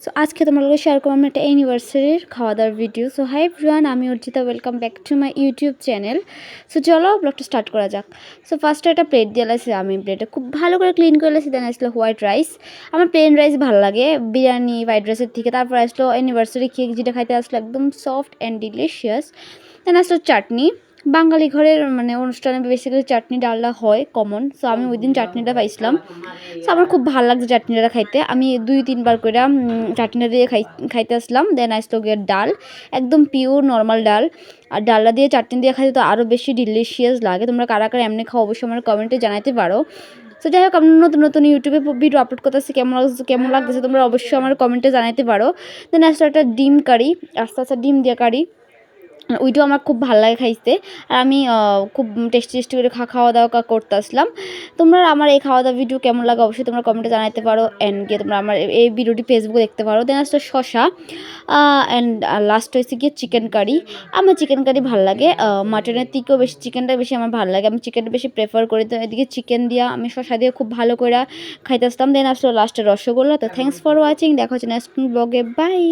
So আজকে তোমার লগে শেয়ার করলাম একটা অ্যানিভার্সারির খাওয়া দাওয়ার ভিডিও। সো হাই এভরিওয়ান, আমি Archita, welcome back to my YouTube channel. So চলো ব্লগটা স্টার্ট করা যাক। সো ফার্স্টে একটা প্লেট দিয়ে লাইছি, আমি প্লেটটা খুব ভালো করে ক্লিন করে লাইছি। দেন আসলো হোয়াইট রাইস। আমার প্লেন রাইস ভালো লাগে বিরিয়ানি হোয়াইট রাইসের থেকে। তারপর আসলো অ্যানিভার্সারি কেক, যেটা খাইতে আসলো একদম সফট অ্যান্ড ডিলিশিয়াস। দেন আসলো চাটনি। বাঙালি ঘরের মানে অনুষ্ঠানে বেসিক্যালি চাটনি ডালটা হয় কমন। সো আমি ওই দিন চাটনিটা পাইছিলাম। সো আমার খুব ভালো লাগছে চাটনিটা খাইতে। আমি 2-3 বার করে চাটনিটা দিয়ে খাইতে আসলাম। দেন আসলো গিয়ে ডাল, একদম পিওর নর্মাল ডাল। আর ডালটা দিয়ে চাটনি দিয়ে খাইতে তো আরও বেশি ডিলিশিয়াস লাগে। তোমরা কারা কারা এমনি খাও অবশ্যই আমার কমেন্টে জানাতে পারো। সো যাই হোক, আমি নতুন নতুন ইউটিউবে ভিডিও আপলোড করতেছি, কেমন লাগতেছে তোমরা অবশ্যই আমার কমেন্টে জানাতে পারো। দেন আসলে একটা ডিম কারি, আস্তে ডিম দিয়ে কারি, ওইটাও আমার খুব ভালো লাগে খাইতে। আর আমি খুব টেস্টি টেস্টি করে খাওয়া দাওয়া করতে আসলাম। তোমরা আমার এই খাওয়া দাওয়া ভিডিও কেমন লাগে অবশ্যই তোমরা কমেন্টে জানাতে পারো। অ্যান্ড গিয়ে তোমরা আমার এই ভিডিওটি ফেসবুকে দেখতে পারো। দেন আসলে শশা, অ্যান্ড লাস্ট হয়েছে গিয়ে চিকেন কারি। আমার চিকেন কারি ভালো লাগে মাটনের থেকেও বেশি, চিকেনটা বেশি আমার ভালো লাগে। আমি চিকেনটা বেশি প্রেফার করি। তো এদিকে চিকেন দিয়া আমি শশা দিয়ে খুব ভালো করে খাইতে আসতাম। দেন আসলে লাস্টে রসগোল্লা। তো থ্যাংকস ফর ওয়াচিং, দেখা হচ্ছে নেক্সট ব্লগে, বাই।